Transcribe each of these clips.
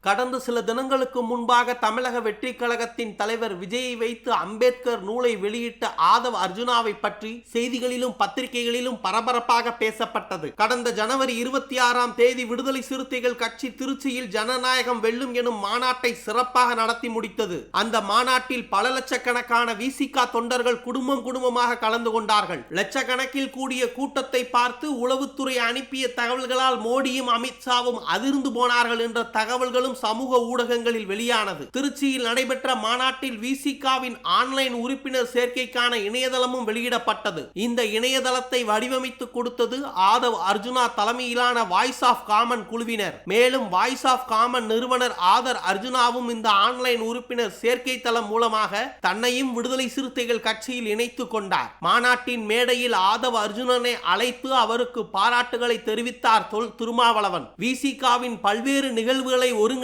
கடந்த சில தினங்களுக்கு முன்பாக தமிழக வெற்றி கழகத்தின் தலைவர் விஜயை வைத்து அம்பேத்கர் நூலை வெளியிட்ட ஆதவ் அர்ஜுனாவை பற்றி செய்திகளிலும் பத்திரிகைகளிலும் பரபரப்பாக பேசப்பட்டது. கடந்த ஜனவரி 26ஆம் தேதி விடுதலை சிறுத்தைகள் கட்சி திருச்சியில் ஜனநாயகம் வெல்லும் எனும் மாநாட்டை சிறப்பாக நடத்தி முடித்தது. அந்த மாநாட்டில் பல லட்சக்கணக்கான விசிக தொண்டர்கள் குடும்பமாக கலந்து கொண்டார்கள். லட்சக்கணக்கில் கூடிய கூட்டத்தை பார்த்து உளவுத்துறை அனுப்பிய தகவல்களால் மோடியும் அமித்ஷாவும் அதிர்ந்து போனார்கள் என்ற தகவல்களும் சமூக ஊடகங்களில் வெளியானது. திருச்சியில் நடைபெற்ற மாநாட்டில் விசிகாவின் ஆன்லைன் உறுப்பினர் சேர்க்கைக்கான இணையதளமும் வெளியிடப்பட்டது. இந்த இணையதளத்தை வடிவமைத்து கொடுத்தது ஆதவ் அர்ஜுனா தலைமையிலான வாய்ஸ் ஆஃப் காமன் குழுவினர். மேலும் வாய்ஸ் ஆஃப் காமன் நிறுவனர் ஆதர் அர்ஜுனாவும் இந்த ஆன்லைன் உறுப்பினர் சேர்க்கை தளம் மூலமாக தன்னையும் விடுதலை சிறுத்தைகள் கட்சியில் இணைத்துக் கொண்டார். மாநாட்டின் மேடையில் ஆதவ் அர்ஜுனனை அழைத்து அவருக்கு பாராட்டுகளை தெரிவித்தார் தொல் திருமாவளவன். விசிகாவின் பல்வேறு நிகழ்வுகளை ஒருங்கிணைத்து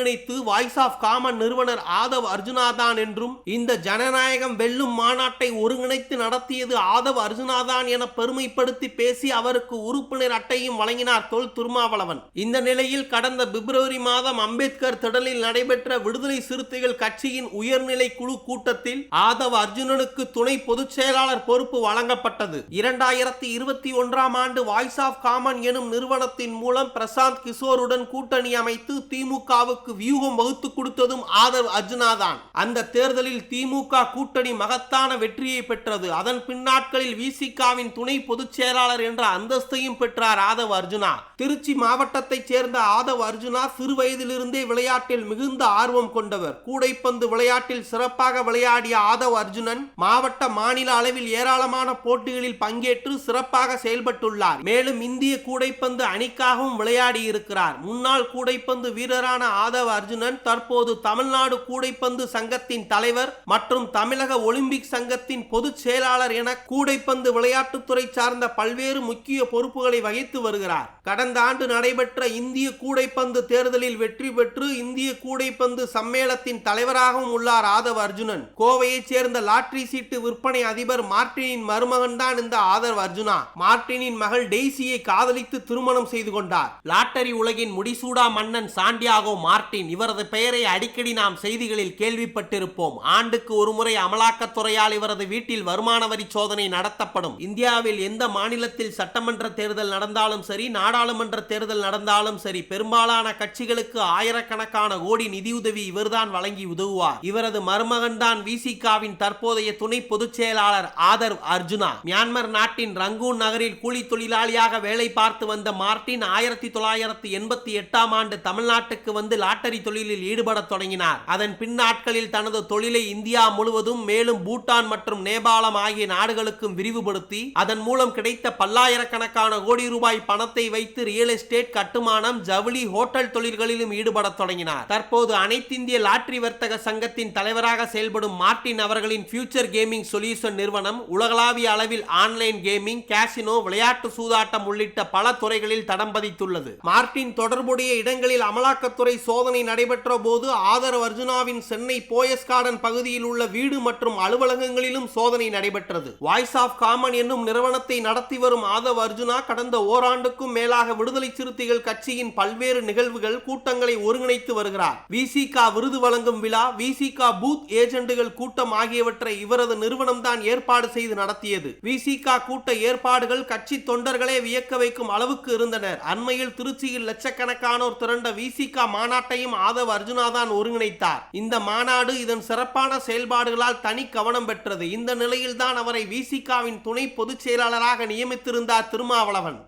வாய்ஸ் ஆஃப் காமன் நிறுவனர் ஆதவ் அர்ஜுனா தான் என்றும் இந்த ஜனநாயகம் வெல்லும் மாநாட்டை ஒருங்கிணைத்து நடத்தியது ஆதவ் அர்ஜுனா தான் என பெருமைப்படுத்தி பேசி அவருக்கு உறுப்பினர் அட்டையும் வழங்கினார் தொல் திருமாவளவன். இந்த நிலையில் கடந்த பிப்ரவரி மாதம் அம்பேத்கர் திடலில் நடைபெற்ற விடுதலை சிறுத்தைகள் கட்சியின் உயர்நிலை குழு கூட்டத்தில் ஆதவ் அர்ஜுனனுக்கு துணை பொதுச் செயலாளர் பொறுப்பு வழங்கப்பட்டது. 2021ஆம் ஆண்டு வாய்ஸ் ஆஃப் காமன் எனும் நிறுவனத்தின் மூலம் பிரசாந்த் கிஷோருடன் கூட்டணி அமைத்து திமுகவுக்கு வியூகம் வகுத்து கொடுத்ததும் ஆதவ் அர்ஜுனா தான். அந்த தேர்தலில் திமுக கூட்டணி மகத்தான வெற்றியை பெற்றது. அதன் பின்னாட்களில் விசிகாவின் துணை பொதுச் செயலாளர் என்ற அந்தஸ்தையும் பெற்றார் ஆதவ் அர்ஜுனா. திருச்சி மாவட்டத்தைச் சேர்ந்த ஆதவ் அர்ஜுனா சிறு வயதிலிருந்தே விளையாட்டில் மிகுந்த ஆர்வம் கொண்டவர். கூடைப்பந்து விளையாட்டில் சிறப்பாக விளையாடிய ஆதவ் அர்ஜுனன் மாவட்ட மாநில அளவில் ஏராளமான போட்டிகளில் பங்கேற்று சிறப்பாக செயல்பட்டுள்ளார். மேலும் இந்திய கூடைப்பந்து அணிக்காகவும் விளையாடி இருக்கிறார். முன்னாள் கூடைப்பந்து வீரரான ஆதவ் அர்ஜுனன் தற்போது தமிழ்நாடு கூடைப்பந்து சங்கத்தின் தலைவர் மற்றும் தமிழக ஒலிம்பிக் சங்கத்தின் பொதுச் செயலாளர் என கூடைப்பந்து விளையாட்டுத்துறை சார்ந்த பல்வேறு முக்கிய பொறுப்புகளை வகித்து வருகிறார். கடந்த ஆண்டு நடைபெற்ற இந்திய கூடைப்பந்து தேர்தலில் வெற்றி பெற்று இந்திய கூடைப்பந்து சம்மேளத்தின் தலைவராகவும் உள்ளார் ஆதவ் அர்ஜுனன். கோவையைச் சேர்ந்த லாட்டரி சீட்டு விற்பனை அதிபர் மார்டினின் மருமகன் தான் இந்த ஆதவ் அர்ஜுனா. மார்டினின் மகள் டெய்சியை காதலித்து திருமணம் செய்து கொண்டார். லாட்டரி உலகின் முடிசூடா மன்னன் சாண்டியாகோ மார்டின். இவரது பெயரை அடிக்கடி நாம் செய்திகளில் கேள்விப்பட்டிருப்போம். ஆண்டுக்கு ஒருமுறை அமலாக்கத்துறையால் இவரது வீட்டில் வருமான வரி சோதனை நடத்தப்படும். இந்தியாவில் எந்த மாநிலத்தில் சட்டமன்ற தேர்தல் நடந்தாலும் சரி, நாடாளுமன்ற தேர்தல் நடந்தாலும் சரி, பெரும்பாலான கட்சிகளுக்கு ஆயிரக்கணக்கான கோடி நிதியுதவி இவர்தான் வழங்கி உதவுவார். இவரது மருமகன் தான் விசிகாவின் தற்போதைய துணை பொதுச் செயலாளர் ஆதவ் அர்ஜுனா. மியான்மர் நாட்டின் ரங்கூன் நகரில் கூலி தொழிலாளியாக வேலை பார்த்து வந்த மார்டின் 1988ஆம் ஆண்டு தமிழ்நாட்டுக்கு வந்து லாட்டரி தொழிலில் ஈடுபட தொடங்கினார். அதன் பின்னாட்களில் தனது தொழிலை இந்தியா முழுவதும் மேலும் பூட்டான் மற்றும் நேபாளம் ஆகிய நாடுகளுக்கும் விரிவுபடுத்தி அதன் மூலம் கிடைத்த பல்லாயிரக்கணக்கான கோடி ரூபாய் பணத்தை வைத்து ரியல் எஸ்டேட், கட்டுமானம், ஜவுளி, ஹோட்டல் தொழில்களிலும் ஈடுபட தொடங்கினார். தற்போது அனைத்திந்திய லாட்டரி வர்த்தக சங்கத்தின் தலைவராக செயல்படும் மார்டின் அவர்களின் ஃபியூச்சர் கேமிங் சொல்யூஷன் நிறுவனம் உலகளாவிய அளவில் ஆன்லைன் கேமிங், கேசினோ, விளையாட்டு சூதாட்டம் உள்ளிட்ட பல துறைகளில் தடம் பதித்துள்ளது. மார்டின் தொடர்புடைய இடங்களில் அமலாக்கத்துறை சோதனை நடைபெற்ற போது ஆதவ் அர்ஜுனாவின் சென்னை போயஸ் கார்டன் பகுதியில் உள்ள வீடு மற்றும் அலுவலகங்களிலும் சோதனை நடைபெற்றது. வாய்ஸ் ஆஃப் காமன் என்னும் நிறுவனத்தை நடத்தி வரும் ஆதவ் அர்ஜுனா கடந்த ஓராண்டுக்கும் மேலாக விடுதலை சிறுத்தைகள் கட்சியின் பல்வேறு நிகழ்வுகள், கூட்டங்களை ஒருங்கிணைத்து வருகிறார். விசிக விருது வழங்கும் விழா, விசிக பூத் ஏஜெண்டுகள் கூட்டம் ஆகியவற்றை இவரது நிறுவனம் தான் ஏற்பாடு செய்து நடத்தியது. விசிக கூட்ட ஏற்பாடுகள் கட்சி தொண்டர்களே வியக்க வைக்கும் அளவுக்கு இருந்தனர். அண்மையில் திருச்சியில் லட்சக்கணக்கானோர் திரண்ட விசிக மாநாட்டையும் ஆதவ் அர்ஜுனா தான் ஒருங்கிணைத்தார். இந்த மாநாடு இதன் சிறப்பான செயல்பாடுகளால் தனி கவனம் பெற்றது. இந்த நிலையில் தான் அவரை விசிகாவின் துணை பொதுச் செயலாளராக நியமித்திருந்தார் திருமாவளவன்.